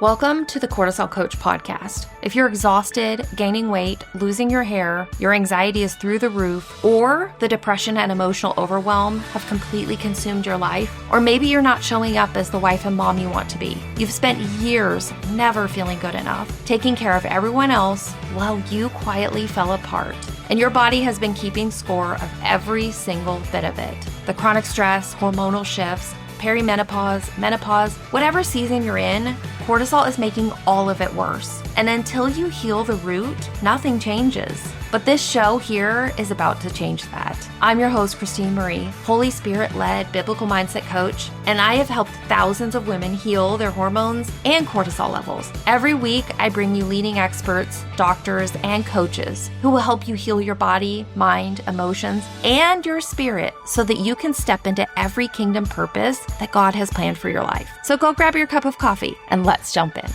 Welcome to the Cortisol Coach Podcast. If you're exhausted, gaining weight, losing your hair, your anxiety is through the roof, or the depression and emotional overwhelm have completely consumed your life, or maybe you're not showing up as the wife and mom you want to be. You've spent years never feeling good enough, taking care of everyone else while you quietly fell apart. And your body has been keeping score of every single bit of it. The chronic stress, hormonal shifts, perimenopause, menopause, whatever season you're in, cortisol is making all of it worse. And until you heal the root, nothing changes. But this show here is about to change that. I'm your host, Christine Marie, Holy Spirit-led biblical mindset coach, and I have helped thousands of women heal their hormones and cortisol levels. Every week, I bring you leading experts, doctors, and coaches who will help you heal your body, mind, emotions, and your spirit so that you can step into every kingdom purpose that God has planned for your life. So go grab your cup of coffee and let's jump in.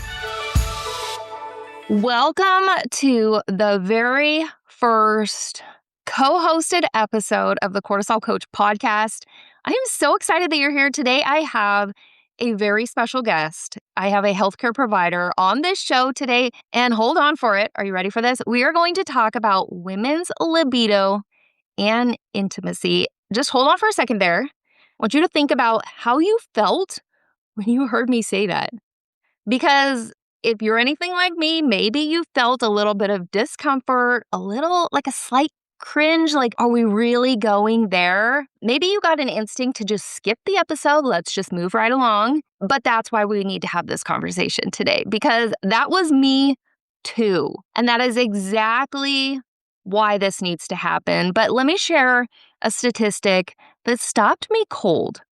Welcome to the very first co-hosted episode of the Cortisol Coach Podcast. I am so excited that you're here today. I have a very special guest. I have a healthcare provider on this show today, and hold on for it. Are you ready for this? We are going to talk about women's libido and intimacy. Just hold on for a second there. I want you to think about how you felt when you heard me say that. Because if you're anything like me, maybe you felt a little bit of discomfort, a little like a slight cringe, like, are we really going there? Maybe you got an instinct to just skip the episode. Let's just move right along. But that's why we need to have this conversation today, because that was me too. And that is exactly why this needs to happen. But let me share a statistic that stopped me cold.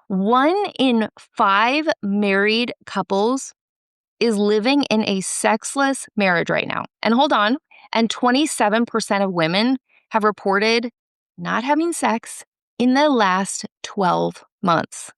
1 in 5 married couples is living in a sexless marriage right now. And hold on, and 27% of women have reported not having sex in the last 12 months.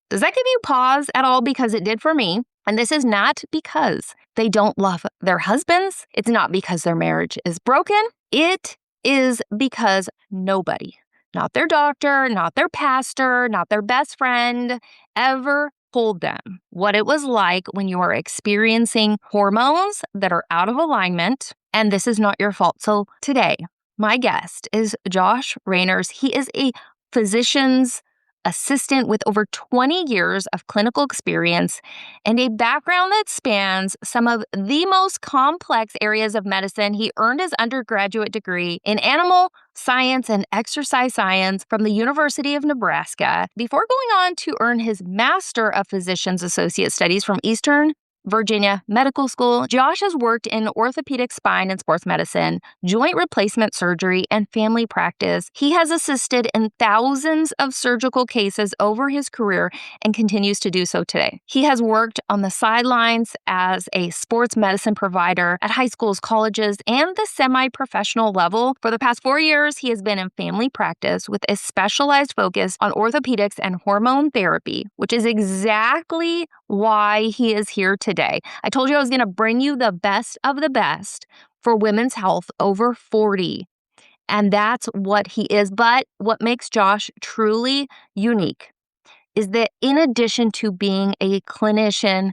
Does that give you pause at all? Because it did for me. And this is not because they don't love their husbands. It's not because their marriage is broken. It is because nobody, not their doctor, not their pastor, not their best friend, ever told them what it was like when you are experiencing hormones that are out of alignment, and this is not your fault. So today, my guest is Josh Reiners. He is a physician's assistant with over 20 years of clinical experience and a background that spans some of the most complex areas of medicine. He earned his undergraduate degree in animal science and exercise science from the University of Nebraska before going on to earn his Master of Physician's Associate Studies from Eastern Virginia Medical School. Josh has worked in orthopedic, spine, and sports medicine, joint replacement surgery, and family practice. He has assisted in thousands of surgical cases over his career and continues to do so today. He has worked on the sidelines as a sports medicine provider at high schools, colleges, and the semi-professional level. For the past 4 years, he has been in family practice with a specialized focus on orthopedics and hormone therapy, which is exactly why he is here today. I told you I was going to bring you the best of the best for women's health over 40. And that's what he is. But what makes Josh truly unique is that in addition to being a clinician,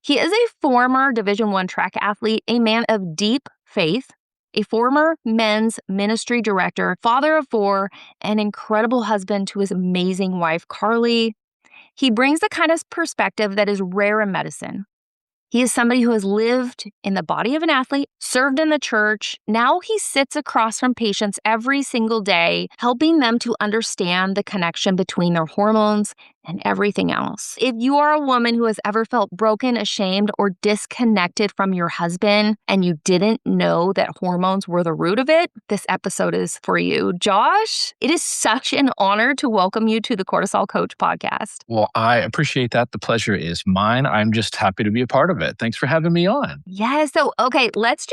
he is a former Division I track athlete, a man of deep faith, a former men's ministry director, father of 4, an incredible husband to his amazing wife, Carly. He brings the kind of perspective that is rare in medicine. He is somebody who has lived in the body of an athlete, served in the church. Now he sits across from patients every single day, helping them to understand the connection between their hormones and everything else. If you are a woman who has ever felt broken, ashamed, or disconnected from your husband, and you didn't know that hormones were the root of it, this episode is for you. Josh, it is such an honor to welcome you to the Cortisol Coach Podcast. Well, I appreciate that. The pleasure is mine. I'm just happy to be a part of it. Thanks for having me on. Yeah. So, okay, let's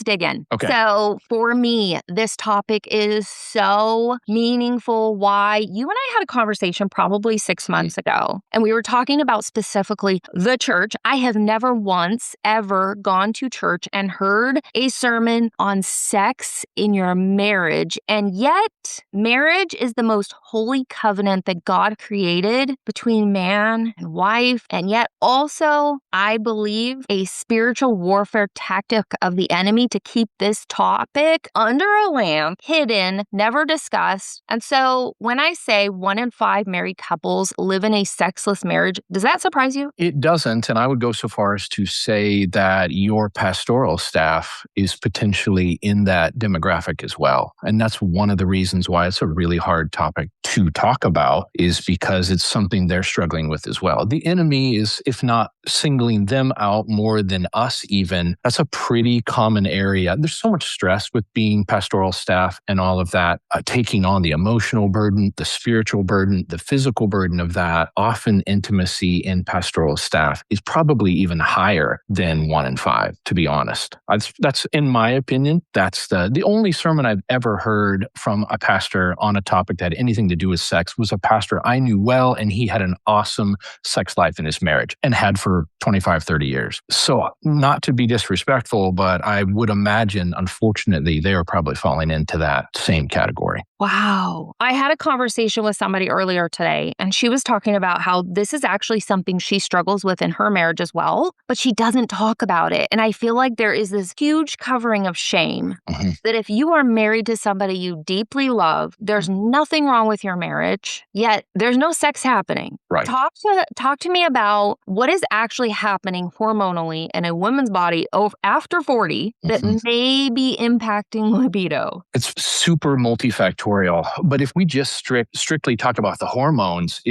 dig in. Okay. So for me, this topic is so meaningful. Why? You and I had a conversation probably 6 months ago, and we were talking about specifically the church. I have never once ever gone to church and heard a sermon on sex in your marriage. And yet marriage is the most holy covenant that God created between man and wife. And yet also, I believe believe, a spiritual warfare tactic of the enemy to keep this topic under a lamp, hidden, never discussed. And so when I say 1 in 5 married couples live in a sexless marriage, does that surprise you? It doesn't. And I would go so far as to say that your pastoral staff is potentially in that demographic as well. And that's one of the reasons why it's a really hard topic to talk about, is because it's something they're struggling with as well. The enemy is, if not singling them out more than us even, that's a pretty common area. There's so much stress with being pastoral staff and all of that, taking on the emotional burden, the spiritual burden, the physical burden of that. Often intimacy in pastoral staff is probably even higher than 1 in 5, to be honest. That's in my opinion, that's the only sermon I've ever heard from a pastor on a topic that had anything to do with sex was a pastor I knew well, and he had an awesome sex life in his marriage and had for 25, 30 years. So not to be disrespectful, but I would imagine, unfortunately, they are probably falling into that same category. Wow. I had a conversation with somebody earlier today, and she was talking about how this is actually something she struggles with in her marriage as well, but she doesn't talk about it. And I feel like there is this huge covering of shame that if you are married to somebody you deeply love, there's nothing wrong with your marriage, yet there's no sex happening. Right. Talk to me about what is actually happening hormonally in a woman's body after 40 that may be impacting libido. It's super multifactorial. But if we just strictly talk about the hormones,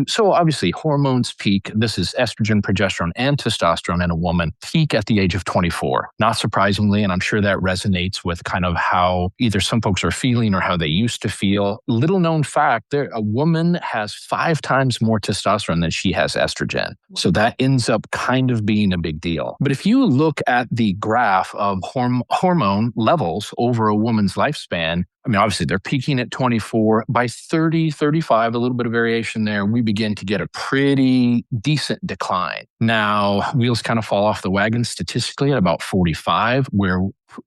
so obviously hormones peak, this is estrogen, progesterone, and testosterone in a woman, peak at the age of 24. Not surprisingly, and I'm sure that resonates with kind of how either some folks are feeling or how they used to feel. Little known fact, a woman has 5 times more testosterone than she has estrogen. So that ends up kind of being a big deal. But if you look at the graph of hormone levels over a woman's lifespan, I mean, obviously they're peaking at 24. By 30, 35, a little bit of variation there, we begin to get a pretty decent decline. Now, wheels kind of fall off the wagon statistically at about 45, where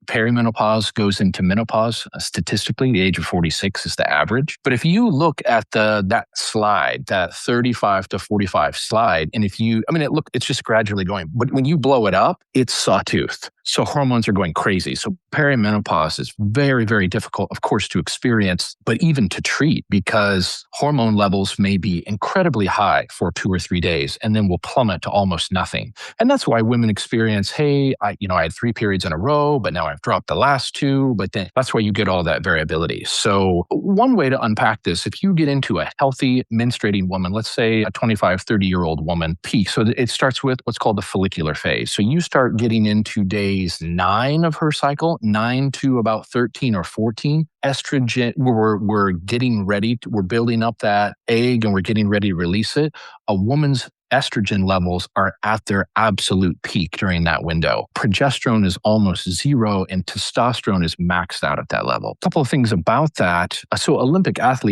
perimenopause goes into menopause. Statistically, the age of 46 is the average. But if you look at that slide, that 35 to 45 slide, and it's just gradually going. But when you blow it up, it's sawtooth. So hormones are going crazy. So perimenopause is very, very difficult, of course, to experience, but even to treat, because hormone levels may be incredibly high for 2 or 3 days and then will plummet to almost nothing. And that's why women experience, hey, I had 3 periods in a row, but now I've dropped the last 2. But then that's why you get all that variability. So one way to unpack this, if you get into a healthy menstruating woman, let's say a 25, 30-year-old woman peak. So it starts with what's called the follicular phase. So you start getting into days 9 of her cycle, 9 to about 13 or 14. Estrogen, we're getting ready, we're building up that egg and we're getting ready to release it. A woman's estrogen levels are at their absolute peak during that window. Progesterone is almost 0 and testosterone is maxed out at that level. A couple of things about that. So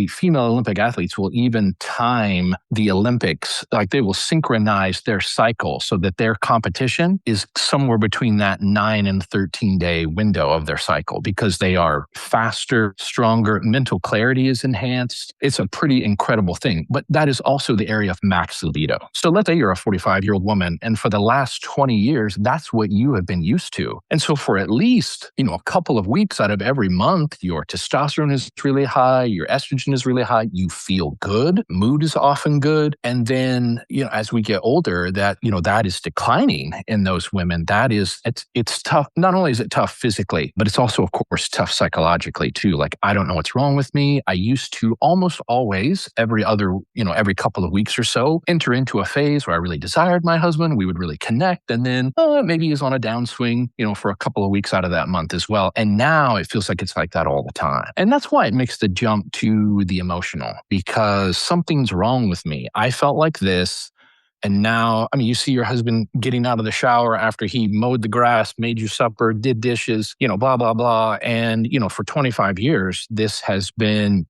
female Olympic athletes will even time the Olympics, like they will synchronize their cycle so that their competition is somewhere between that 9 and 13 day window of their cycle, because they are faster, stronger, mental clarity is enhanced. It's a pretty incredible thing, but that is also the area of max libido. So let's say you're a 45-year-old woman, and for the last 20 years, that's what you have been used to. And so for at least, a couple of weeks out of every month, your testosterone is really high, your estrogen is really high, you feel good, mood is often good. And then, as we get older, that is declining in those women. It's tough. Not only is it tough physically, but it's also, of course, tough psychologically too. Like, I don't know what's wrong with me. I used to almost always every every couple of weeks or so enter into a phase where I really desired my husband. We would really connect. And then maybe he's on a downswing, for a couple of weeks out of that month as well. And now it feels like it's like that all the time. And that's why it makes the jump to the emotional, because something's wrong with me. I felt like this. And now, you see your husband getting out of the shower after he mowed the grass, made you supper, did dishes, blah, blah, blah. And, for 25 years, this has been,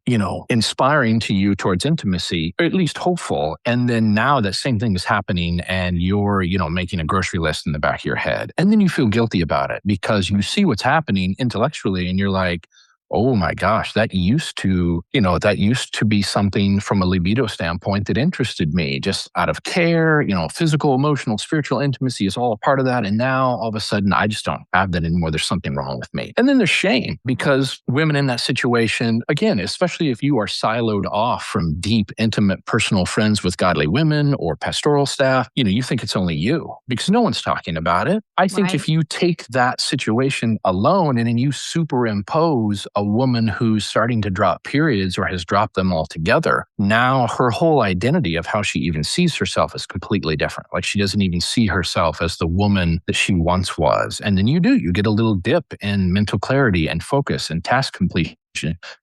inspiring to you towards intimacy, or at least hopeful. And then now that same thing is happening and you're, making a grocery list in the back of your head. And then you feel guilty about it because you see what's happening intellectually and you're like, Oh my gosh, that used to be something from a libido standpoint that interested me, just out of care, physical, emotional, spiritual intimacy is all a part of that. And now all of a sudden, I just don't have that anymore. There's something wrong with me. And then there's shame because women in that situation, again, especially if you are siloed off from deep, intimate, personal friends with godly women or pastoral staff, you think it's only you because no one's talking about it. I think Right. if you take that situation alone and then you superimpose a woman who's starting to drop periods or has dropped them altogether, now her whole identity of how she even sees herself is completely different. Like she doesn't even see herself as the woman that she once was. And then you get a little dip in mental clarity and focus and task completion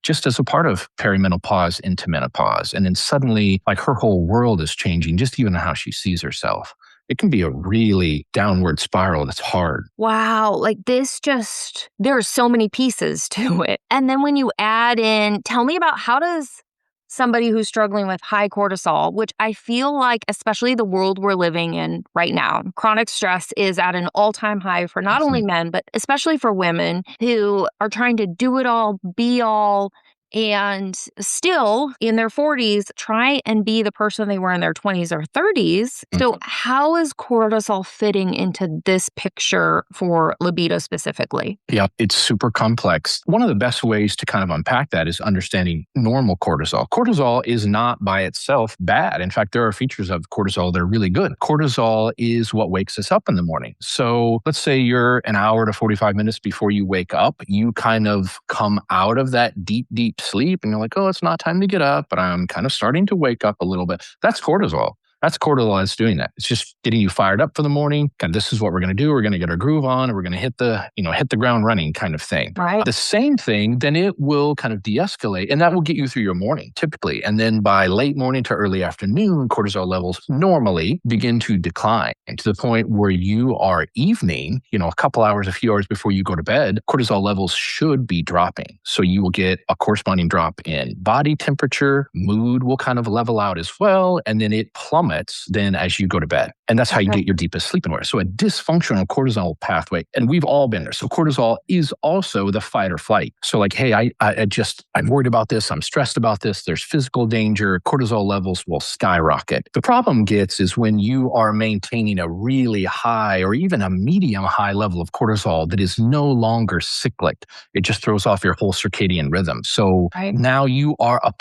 just as a part of perimenopause into menopause. And then suddenly, like her whole world is changing, just even how she sees herself. It can be a really downward spiral that's hard. Wow. Like there are so many pieces to it. And then when you add in, tell me about how does somebody who's struggling with high cortisol, which I feel like, especially the world we're living in right now, chronic stress is at an all-time high for not only men, but especially for women who are trying to do it all, be all, and still in their 40s, try and be the person they were in their 20s or 30s. So how is cortisol fitting into this picture for libido specifically? Yeah, it's super complex. One of the best ways to kind of unpack that is understanding normal cortisol. Cortisol is not by itself bad. In fact, there are features of cortisol that are really good. Cortisol is what wakes us up in the morning. So let's say you're an hour to 45 minutes before you wake up, you kind of come out of that deep, deep sleep and you're like, oh, it's not time to get up, but I'm kind of starting to wake up a little bit. That's cortisol. That's cortisol that's doing that. It's just getting you fired up for the morning. Kind of, this is what we're going to do. We're going to get our groove on and we're going to hit the ground running kind of thing. Right. The same thing, then it will kind of de-escalate and that will get you through your morning typically. And then by late morning to early afternoon, cortisol levels normally begin to decline to the point where you are evening, a few hours before you go to bed, cortisol levels should be dropping. So you will get a corresponding drop in body temperature, mood will kind of level out as well. And then it plummets then as you go to bed. And that's how you get your deepest sleep and rest. So a dysfunctional cortisol pathway, and we've all been there. So cortisol is also the fight or flight. So like, hey, I'm worried about this. I'm stressed about this. There's physical danger. Cortisol levels will skyrocket. The problem is when you are maintaining a really high or even a medium high level of cortisol that is no longer cyclic. It just throws off your whole circadian rhythm. So now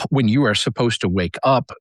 when you are supposed to wake up,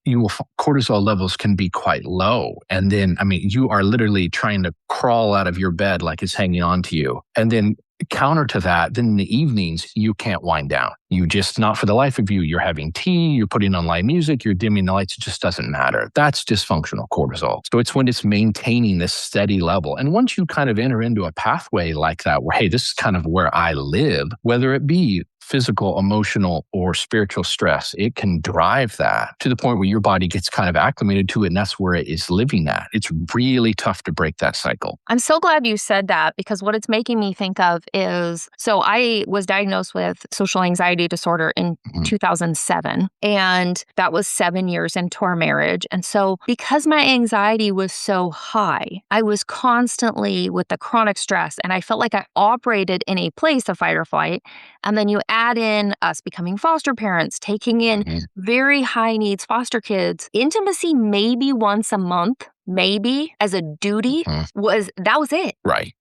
cortisol levels can be quite low. And then, you are literally trying to crawl out of your bed like it's hanging on to you. And then counter to that, then in the evenings, you can't wind down. You just, not for the life of you, you're having tea, you're putting on light music, you're dimming the lights, it just doesn't matter. That's dysfunctional cortisol. So it's when it's maintaining this steady level. And once you kind of enter into a pathway like that, where, hey, this is kind of where I live, whether it be physical, emotional, or spiritual stress, it can drive that to the point where your body gets kind of acclimated to it, and that's where it is living at. It's really tough to break that cycle. I'm so glad you said that because what it's making me think of is, so I was diagnosed with social anxiety disorder in 2007, and that was 7 years into our marriage. And so because my anxiety was so high, I was constantly with the chronic stress, and I felt like I operated in a place of fight or flight. And then you add in us becoming foster parents, taking in very high needs foster kids, intimacy maybe once a month, maybe as a duty was it. Right.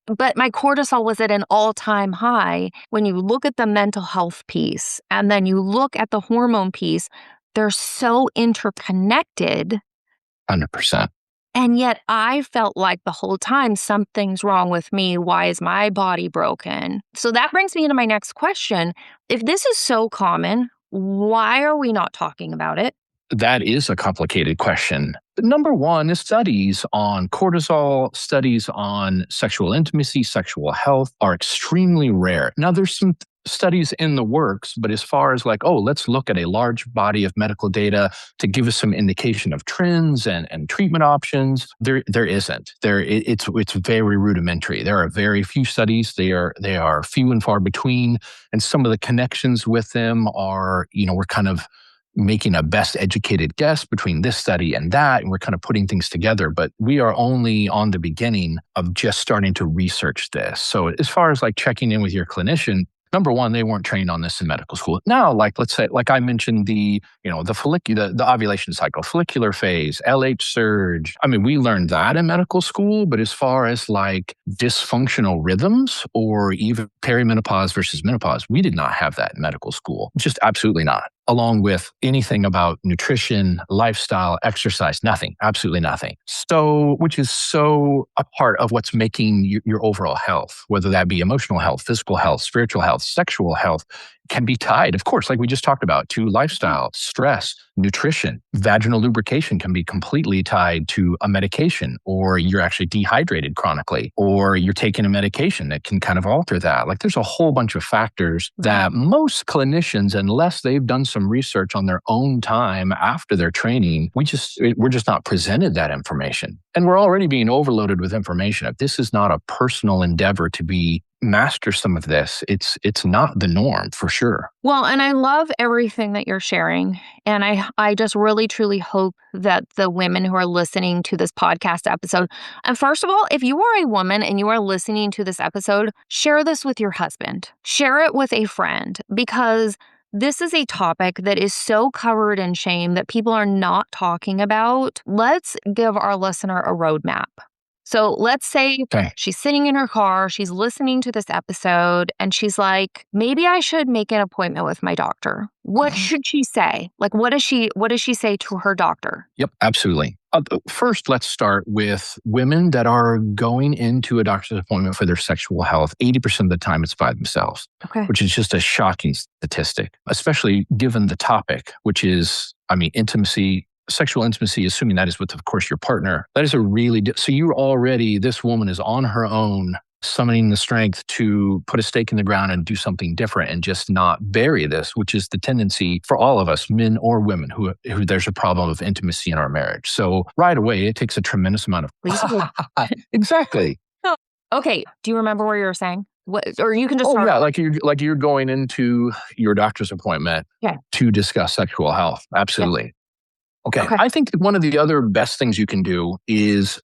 But my cortisol was at an all-time high. When you look at the mental health piece and then you look at the hormone piece, they're so interconnected. 100%. And yet I felt like the whole time something's wrong with me. Why is my body broken? So that brings me into my next question. If this is so common, why are we not talking about it? That is a complicated question. Number one is studies on cortisol, studies on sexual intimacy, sexual health are extremely rare. Now, there's some studies in the works, but as far as like, let's look at a large body of medical data to give us some indication of trends and treatment options, there isn't. It's very rudimentary. There are very few studies. They are few and far between, and some of the connections with them are, we're kind of making a best educated guess between this study and that, and we're kind of putting things together, but we are only on the beginning of just starting to research this. So as far as like checking in with your clinician, Number one, they weren't trained on this in medical school. Now, like let's say, like I mentioned, the ovulation cycle, follicular phase, LH surge. I mean, we learned that in medical school, but as far as like dysfunctional rhythms or even perimenopause versus menopause, we did not have that in medical school. Just absolutely not. Along with anything about nutrition, lifestyle, exercise, nothing, absolutely nothing. So, which is so a part of what's making your overall health, whether that be emotional health, physical health, spiritual health, sexual health, can be tied, of course, like we just talked about, to lifestyle, stress, nutrition. Vaginal lubrication can be completely tied to a medication, or you're actually dehydrated chronically, or you're taking a medication that can kind of alter that. Like there's a whole bunch of factors that most clinicians, unless they've done some research on their own time after their training, we're just not presented that information. And we're already being overloaded with information. If this is not a personal endeavor to be master some of this, it's not the norm for sure. Well, and I love everything that you're sharing. And I just really, truly hope that the women who are listening to this podcast episode, and first of all, if you are a woman and you are listening to this episode, share this with your husband. Share it with a friend, because this is a topic that is so covered in shame that people are not talking about. Let's give our listener a roadmap. So let's say she's sitting in her car, she's listening to this episode, and she's like, maybe I should make an appointment with my doctor. What should she say? Like, what does she say to her doctor? Yep, absolutely. First, let's start with women that are going into a doctor's appointment for their sexual health. 80% of the time it's by themselves, which is just a shocking statistic, especially given the topic, which is, intimacy, sexual intimacy, assuming that is with, of course, your partner. That is so this woman is on her own, summoning the strength to put a stake in the ground and do something different and just not bury this, which is the tendency for all of us, men or women, who there's a problem of intimacy in our marriage. So right away, it takes a tremendous amount of... Exactly. Okay. Do you remember what you were saying? Or you can just... like you're going into your doctor's appointment to discuss sexual health. Absolutely. Yeah. Okay. I think one of the other best things you can do is,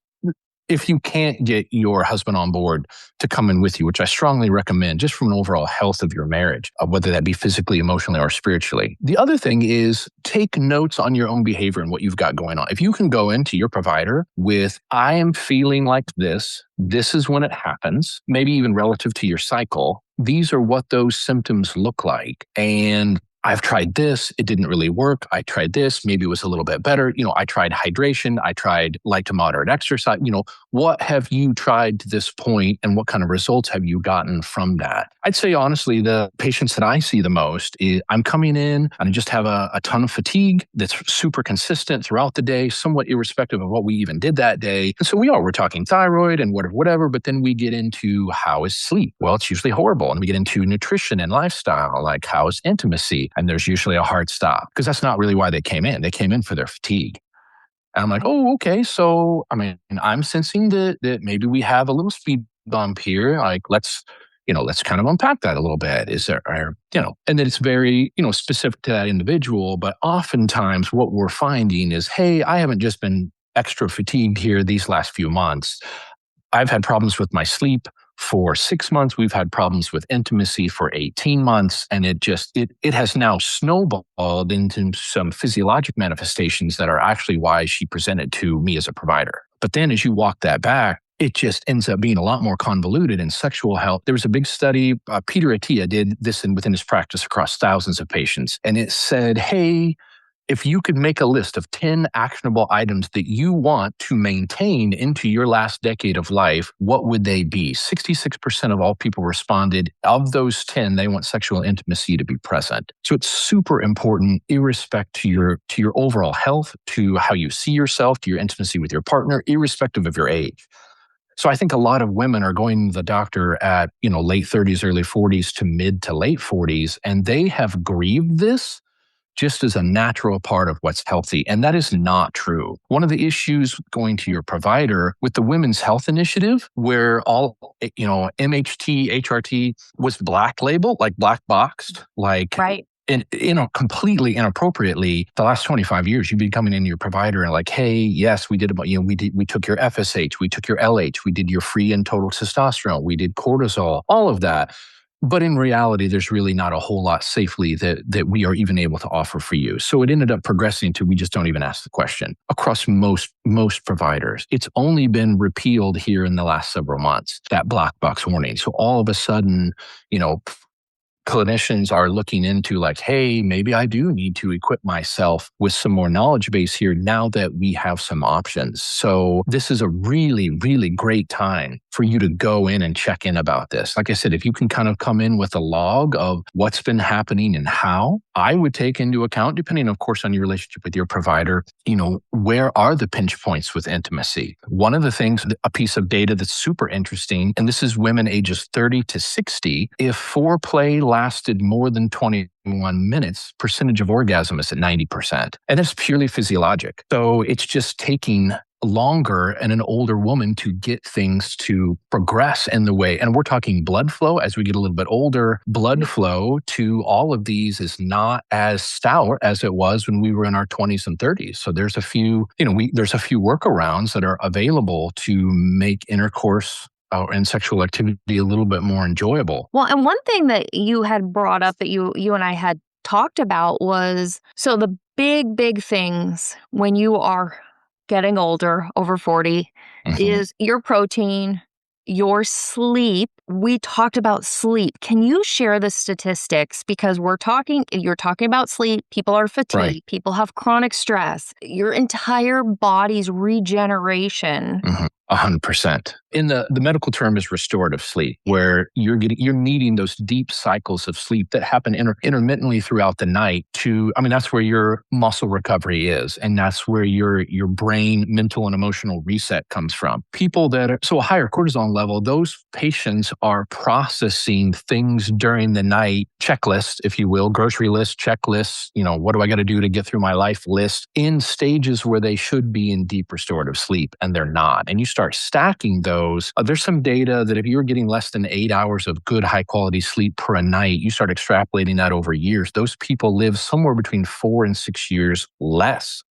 if you can't get your husband on board to come in with you, which I strongly recommend just from an overall health of your marriage, whether that be physically, emotionally, or spiritually. The other thing is take notes on your own behavior and what you've got going on. If you can go into your provider with, I am feeling like this is when it happens, maybe even relative to your cycle, these are what those symptoms look like. And I've tried this, it didn't really work. I tried this, maybe it was a little bit better. I tried hydration, I tried light to moderate exercise. What have you tried to this point and what kind of results have you gotten from that? I'd say, honestly, the patients that I see the most is I'm coming in and I just have a ton of fatigue that's super consistent throughout the day, somewhat irrespective of what we even did that day. And so we're talking thyroid and whatever, but then we get into how is sleep? Well, it's usually horrible. And we get into nutrition and lifestyle, like how is intimacy? And there's usually a hard stop, because that's not really why they came in. They came in for their fatigue. And I'm like, oh, okay. So, I'm sensing that maybe we have a little speed bump here. Like, let's kind of unpack that a little bit. Is there, and then it's very, specific to that individual. But oftentimes what we're finding is, hey, I haven't just been extra fatigued here these last few months. I've had problems with my sleep for 6 months. We've had problems with intimacy for 18 months. And it has now snowballed into some physiologic manifestations that are actually why she presented to me as a provider. But then as you walk that back, it just ends up being a lot more convoluted in sexual health. There was a big study, Peter Attia did this within his practice across thousands of patients. And it said, hey, if you could make a list of 10 actionable items that you want to maintain into your last decade of life, what would they be? 66% of all people responded, of those 10, they want sexual intimacy to be present. So it's super important, irrespective to your overall health, to how you see yourself, to your intimacy with your partner, irrespective of your age. So I think a lot of women are going to the doctor at, late 30s, early 40s to mid to late 40s, and they have grieved this just as a natural part of what's healthy. And that is not true. One of the issues going to your provider with the Women's Health Initiative, where all, MHT, HRT was black labeled, like black boxed, like... Right. And, completely inappropriately, the last 25 years, you've been coming into your provider and like, hey, yes, we took your FSH, we took your LH, we did your free and total testosterone, we did cortisol, all of that. But in reality, there's really not a whole lot safely that we are even able to offer for you. So it ended up progressing to we just don't even ask the question across most providers. It's only been repealed here in the last several months, that black box warning. So all of a sudden, clinicians are looking into like, hey, maybe I do need to equip myself with some more knowledge base here now that we have some options. So this is a really, really great time for you to go in and check in about this. Like I said, if you can kind of come in with a log of what's been happening and how, I would take into account, depending, of course, on your relationship with your provider, where are the pinch points with intimacy? One of the things, a piece of data that's super interesting, and this is women ages 30 to 60, if foreplay lasted more than 21 minutes, percentage of orgasm is at 90%. And that's purely physiologic. So it's just taking longer and an older woman to get things to progress in the way. And we're talking blood flow as we get a little bit older. Blood flow to all of these is not as stout as it was when we were in our 20s and 30s. So there's a few, there's a few workarounds that are available to make intercourse and sexual activity a little bit more enjoyable. Well, and one thing that you had brought up that you and I had talked about was, so the big things when you are getting older, over 40, is your protein, your sleep. We talked about sleep. Can you share the statistics? Because you're talking about sleep. People are fatigued. Right. People have chronic stress. Your entire body's regeneration. 100%. In the medical term is restorative sleep, where you're needing those deep cycles of sleep that happen intermittently throughout the night that's where your muscle recovery is. And that's where your brain, mental and emotional reset comes from. People that are, so a higher cortisol level, those patients are processing things during the night, checklists, if you will, grocery list, checklists, what do I got to do to get through my life list, in stages where they should be in deep restorative sleep, and they're not. And you start stacking those. There's some data that if you're getting less than 8 hours of good high quality sleep per night, you start extrapolating that over years. Those people live somewhere between 4 and 6 years less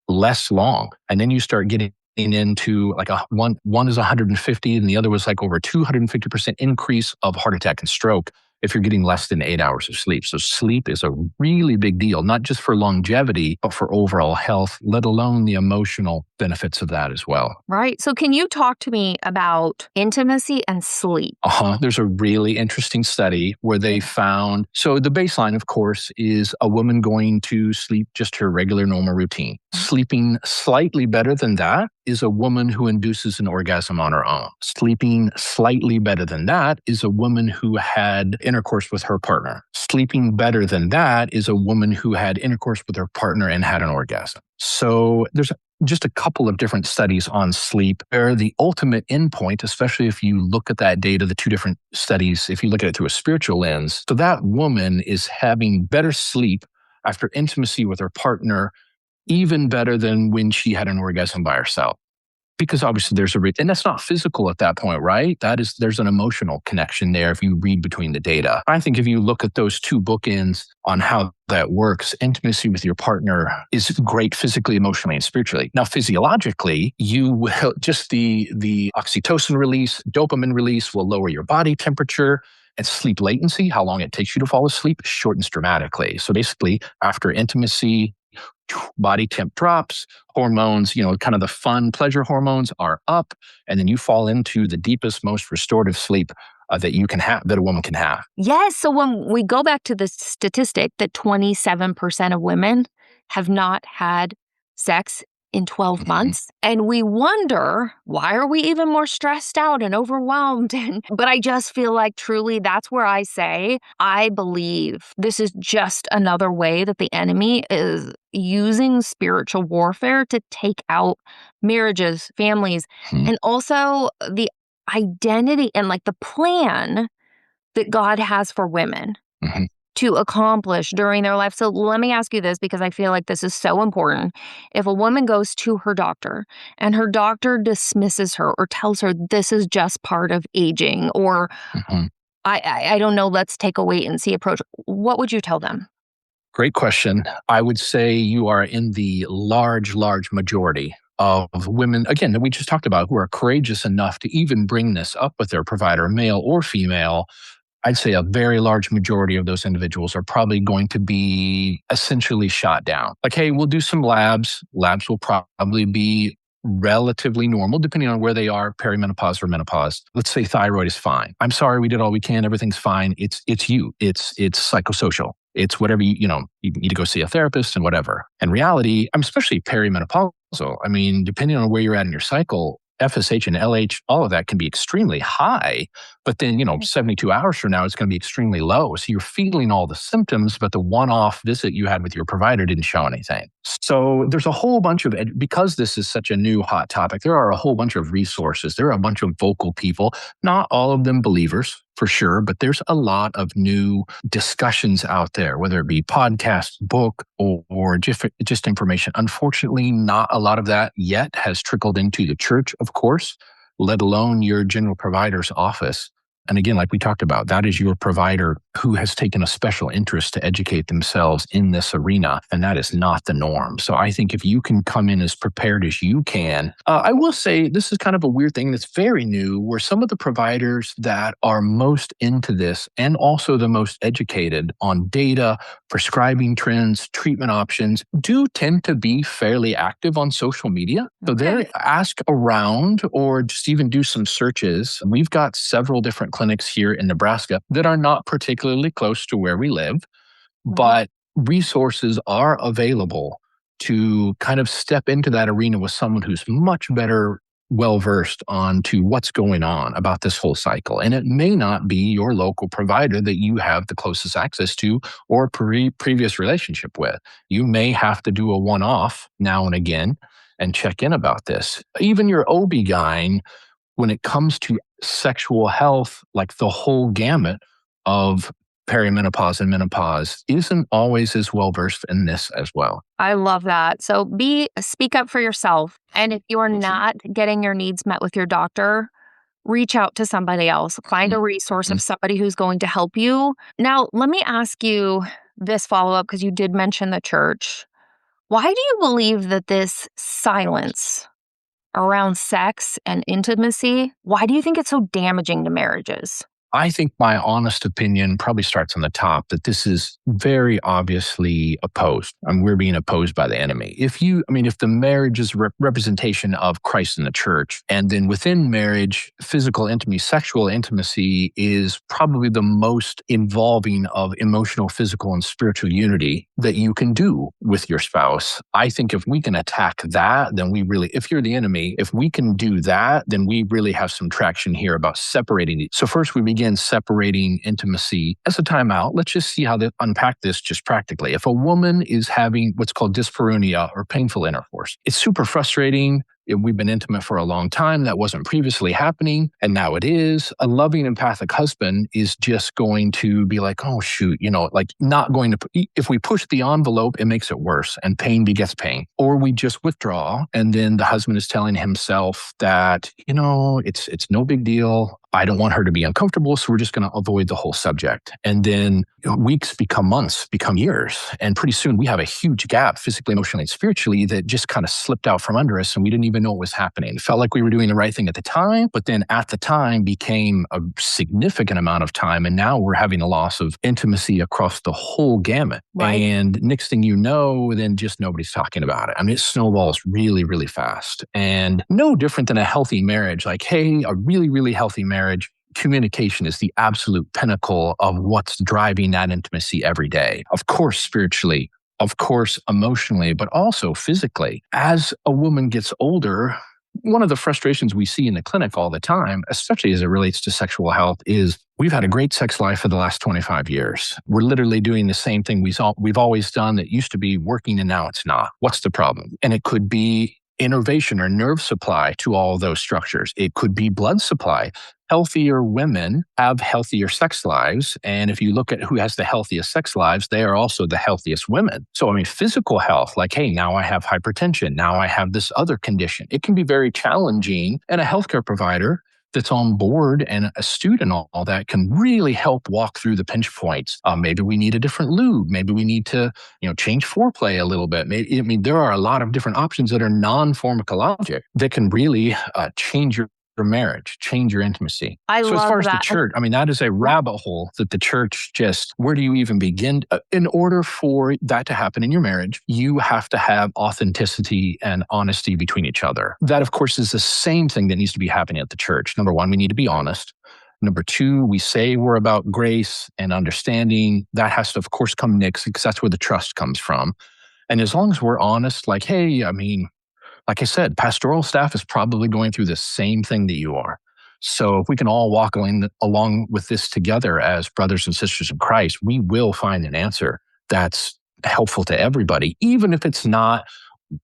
long. And then you start getting into like one is 150 and the other was like over 250% increase of heart attack and stroke if you're getting less than 8 hours of sleep. So sleep is a really big deal, not just for longevity, but for overall health, let alone the emotional benefits of that as well. Right. So can you talk to me about intimacy and sleep? There's a really interesting study where they found, so the baseline, of course, is a woman going to sleep just her regular normal routine. Sleeping slightly better than that is a woman who induces an orgasm on her own. Sleeping slightly better than that is a woman who had intercourse with her partner. Sleeping better than that is a woman who had intercourse with her partner and had an orgasm. So there's just a couple of different studies on sleep where the ultimate endpoint, especially if you look at that data, the two different studies, if you look at it through a spiritual lens, so that woman is having better sleep after intimacy with her partner, even better than when she had an orgasm by herself. Because obviously and that's not physical at that point, right? There's an emotional connection there if you read between the data. I think if you look at those two bookends on how that works, intimacy with your partner is great physically, emotionally, and spiritually. Now, physiologically, you will just the oxytocin release, dopamine release will lower your body temperature, and sleep latency, how long it takes you to fall asleep, shortens dramatically. So basically, after intimacy, body temp drops, hormones, kind of the fun pleasure hormones are up, and then you fall into the deepest, most restorative sleep that you can have, that a woman can have. Yes. So when we go back to the statistic that 27% of women have not had sex in 12 months, and we wonder, why are we even more stressed out and overwhelmed? But I just feel like truly that's where I say, I believe this is just another way that the enemy is using spiritual warfare to take out marriages, families, and also the identity and like the plan that God has for women to accomplish during their life. So let me ask you this, because I feel like this is so important. If a woman goes to her doctor and her doctor dismisses her or tells her this is just part of aging, or I don't know, let's take a wait and see approach, what would you tell them? Great question. I would say you are in the large majority of women, again, that we just talked about, who are courageous enough to even bring this up with their provider, male or female, I'd say a very large majority of those individuals are probably going to be essentially shot down. Like, hey, we'll do some labs. Labs will probably be relatively normal, depending on where they are, perimenopause or menopause. Let's say thyroid is fine. I'm sorry, we did all we can. Everything's fine. It's you. It's psychosocial. It's whatever you need to go see a therapist and whatever. In reality, I'm especially perimenopausal. I mean, depending on where you're at in your cycle, FSH and LH, all of that can be extremely high, but then, 72 hours from now, it's going to be extremely low. So you're feeling all the symptoms, but the one-off visit you had with your provider didn't show anything. So there's a whole bunch of, because this is such a new hot topic, there are a whole bunch of resources. There are a bunch of vocal people, not all of them believers, for sure, but there's a lot of new discussions out there, whether it be podcast, book, or just information. Unfortunately, not a lot of that yet has trickled into the church, of course, let alone your general provider's office. And again, like we talked about, that is your provider who has taken a special interest to educate themselves in this arena, and that is not the norm. So I think if you can come in as prepared as you can, I will say this is kind of a weird thing that's very new, where some of the providers that are most into this and also the most educated on data, prescribing trends, treatment options, do tend to be fairly active on social media. So they ask around or just even do some searches. We've got several different clinics here in Nebraska that are not particularly close to where we live, but resources are available to kind of step into that arena with someone who's much better well-versed on to what's going on about this whole cycle. And it may not be your local provider that you have the closest access to or previous relationship with. You may have to do a one-off now and again and check in about this. Even your OB-GYN, when it comes to sexual health, like the whole gamut of perimenopause and menopause, isn't always as well versed in this as well. I love that. So speak up for yourself. And if you are not getting your needs met with your doctor, reach out to somebody else. Find a resource of somebody who's going to help you. Now, let me ask you this follow-up, because you did mention the church. Why do you believe that this silence around sex and intimacy, why do you think it's so damaging to marriages? I think my honest opinion probably starts on the top, that this is very obviously opposed. We're being opposed by the enemy. If the marriage is a representation of Christ in the church, and then within marriage, physical intimacy, sexual intimacy is probably the most involving of emotional, physical, and spiritual unity that you can do with your spouse. I think if we can attack that, then if you're the enemy, if we can do that, then we really have some traction here about separating it. So first we begin separating intimacy as a timeout. Let's just see how to unpack this just practically. If a woman is having what's called dyspareunia or painful intercourse, it's super frustrating. We've been intimate for a long time. That wasn't previously happening, and now it is. A loving, empathic husband is just going to be like, oh, shoot, not going to, if we push the envelope, it makes it worse, and pain begets pain. Or we just withdraw, and then the husband is telling himself that, it's no big deal. I don't want her to be uncomfortable, so we're just going to avoid the whole subject. And then weeks become months, become years. And pretty soon we have a huge gap physically, emotionally, and spiritually that just kind of slipped out from under us, and we didn't even know what was happening. It felt like we were doing the right thing at the time, but then at the time became a significant amount of time. And now we're having a loss of intimacy across the whole gamut. Right. And next thing you know, then just nobody's talking about it. It snowballs really, really fast. And no different than a healthy marriage. Like, hey, a really, really healthy marriage, communication is the absolute pinnacle of what's driving that intimacy every day. Of course, spiritually, of course, emotionally, but also physically. As a woman gets older, one of the frustrations we see in the clinic all the time, especially as it relates to sexual health, is we've had a great sex life for the last 25 years. We're literally doing the same thing we've always done that used to be working, and now it's not. What's the problem? And it could be innervation or nerve supply to all those structures. It could be blood supply. Healthier women have healthier sex lives. And if you look at who has the healthiest sex lives, they are also the healthiest women. So, physical health, like, hey, now I have hypertension. Now I have this other condition. It can be very challenging. And a healthcare provider that's on board and astute and all that can really help walk through the pinch points. Maybe we need a different lube. Maybe we need to, change foreplay a little bit. There are a lot of different options that are non-pharmacologic that can really change your marriage, change your intimacy. I So as love far as the that. church, I mean, that is a rabbit hole that the church just, where do you even begin? In order for that to happen in your marriage, you have to have authenticity and honesty between each other. That, of course, is the same thing that needs to be happening at the church. Number one, we need to be honest. Number two, we say we're about grace and understanding. That has to, of course, come next because that's where the trust comes from. And as long as we're honest, like, hey, I mean, like I said, pastoral staff is probably going through the same thing that you are. So if we can all walk along with this together as brothers and sisters in Christ, we will find an answer that's helpful to everybody. Even if it's not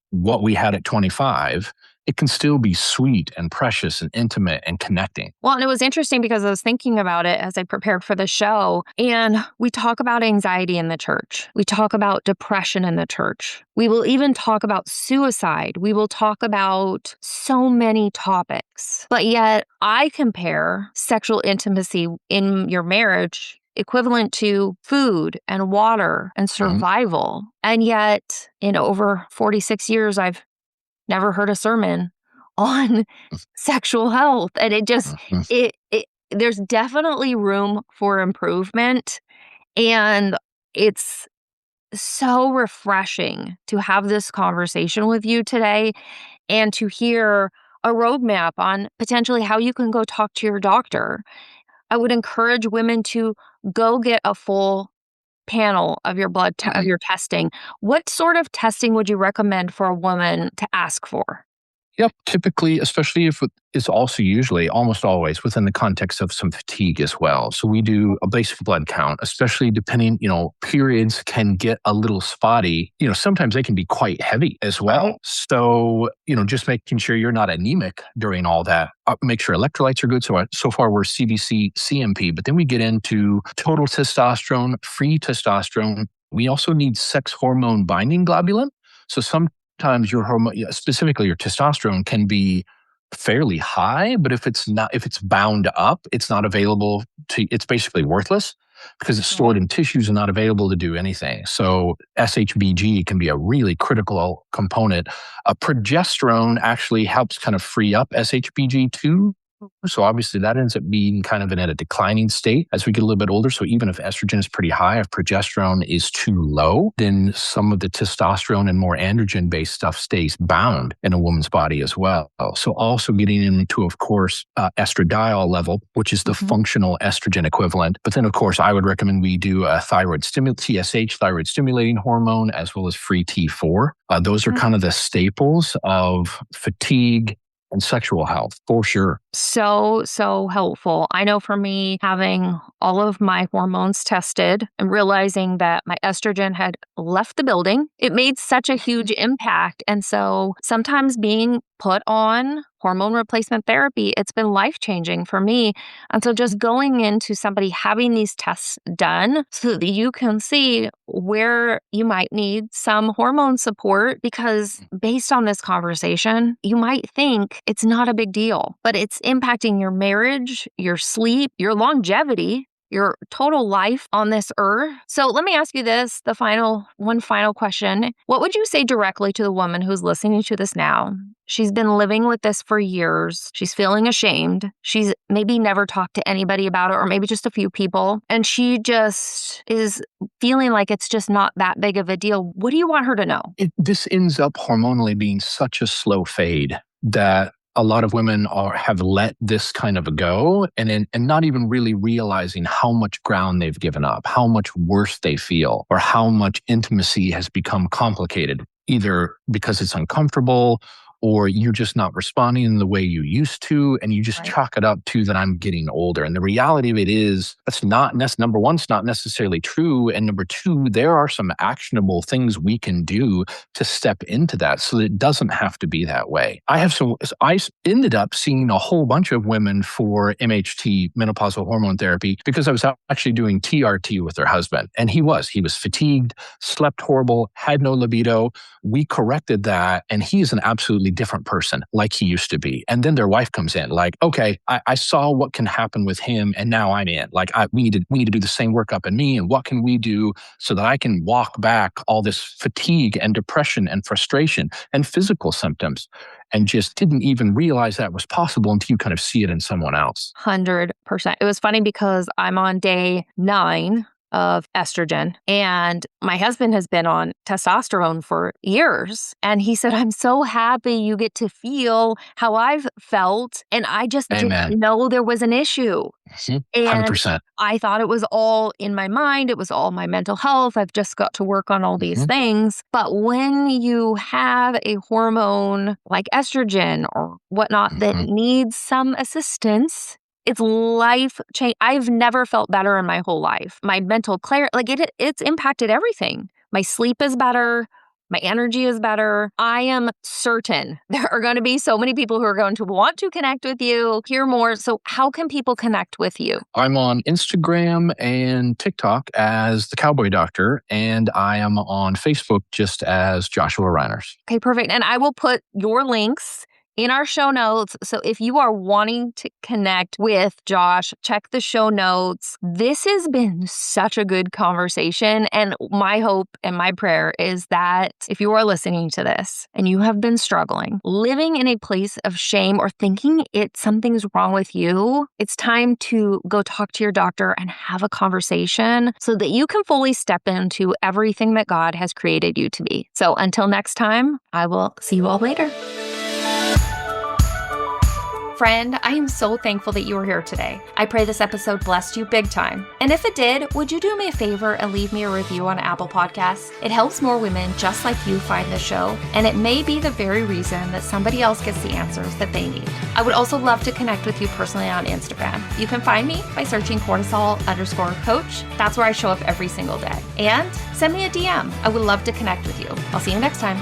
what we had at 25, it can still be sweet and precious and intimate and connecting. Well, and it was interesting because I was thinking about it as I prepared for the show. And we talk about anxiety in the church. We talk about depression in the church. We will even talk about suicide. We will talk about so many topics. But yet I compare sexual intimacy in your marriage equivalent to food and water and survival. And yet in over 46 years, I've never heard a sermon on sexual health. And it just, there's definitely room for improvement. And it's so refreshing to have this conversation with you today and to hear a roadmap on potentially how you can go talk to your doctor. I would encourage women to go get a full panel of your of your testing. What sort of testing would you recommend for a woman to ask for? Yep. Typically, especially if it's also usually almost always within the context of some fatigue as well. So we do a basic blood count, especially depending, periods can get a little spotty. Sometimes they can be quite heavy as well. So, just making sure you're not anemic during all that. Make sure electrolytes are good. So far we're CBC, CMP, but then we get into total testosterone, free testosterone. We also need sex hormone binding globulin. So sometimes your hormone, specifically your testosterone, can be fairly high, but if it's bound up, it's not available it's basically worthless because it's stored in tissues and not available to do anything. So SHBG can be a really critical component. Progesterone actually helps kind of free up SHBG too. So obviously that ends up being kind of in a declining state as we get a little bit older. So even if estrogen is pretty high, if progesterone is too low, then some of the testosterone and more androgen-based stuff stays bound in a woman's body as well. So also getting into, of course, estradiol level, which is the functional estrogen equivalent. But then, of course, I would recommend we do a TSH, thyroid stimulating hormone, as well as free T4. Those are kind of the staples of fatigue and sexual health, for sure. So helpful. I know for me, having all of my hormones tested and realizing that my estrogen had left the building, it made such a huge impact. And so sometimes being put on hormone replacement therapy, it's been life-changing for me. And so just going into somebody having these tests done so that you can see where you might need some hormone support, because based on this conversation, you might think it's not a big deal, but it's impacting your marriage, your sleep, your longevity, your total life on this earth. So let me ask you this, one final question. What would you say directly to the woman who's listening to this now? She's been living with this for years. She's feeling ashamed. She's maybe never talked to anybody about it, or maybe just a few people. And she just is feeling like it's just not that big of a deal. What do you want her to know? This ends up hormonally being such a slow fade that a lot of women have let this kind of go and not even really realizing how much ground they've given up, how much worse they feel, or how much intimacy has become complicated, either because it's uncomfortable or you're just not responding in the way you used to, and you just chalk it up to that I'm getting older. And the reality of it is number one, it's not necessarily true. And number two, there are some actionable things we can do to step into that so that it doesn't have to be that way. I ended up seeing a whole bunch of women for MHT, menopausal hormone therapy, because I was actually doing TRT with their husband. And he was fatigued, slept horrible, had no libido. We corrected that. And he is an absolutely different person like he used to be. And then their wife comes in like, okay, I saw what can happen with him and now I'm in. Like we need to do the same workup in me, and what can we do so that I can walk back all this fatigue and depression and frustration and physical symptoms. and just didn't even realize that was possible until you kind of see it in someone else. 100%. It was funny because I'm on day 9 of estrogen, and my husband has been on testosterone for years. And he said, I'm so happy you get to feel how I've felt. And I just didn't know there was an issue. 100%. I thought it was all in my mind. It was all my mental health. I've just got to work on all these things. But when you have a hormone like estrogen or whatnot that needs some assistance, it's life change. I've never felt better in my whole life. My mental clarity, it's impacted everything. My sleep is better. My energy is better. I am certain there are going to be so many people who are going to want to connect with you, hear more. So how can people connect with you? I'm on Instagram and TikTok as the Cowboy Doctor, and I am on Facebook just as Joshua Reiners. Okay, perfect. And I will put your links in our show notes. So if you are wanting to connect with Josh, check the show notes. This has been such a good conversation. And my hope and my prayer is that if you are listening to this and you have been struggling, living in a place of shame or thinking something's wrong with you, it's time to go talk to your doctor and have a conversation so that you can fully step into everything that God has created you to be. So until next time, I will see you all later. Friend, I am so thankful that you were here today. I pray this episode blessed you big time. And if it did, would you do me a favor and leave me a review on Apple Podcasts? It helps more women just like you find the show, and it may be the very reason that somebody else gets the answers that they need. I would also love to connect with you personally on Instagram. You can find me by searching Cortisol_Coach. That's where I show up every single day. And send me a DM. I would love to connect with you. I'll see you next time.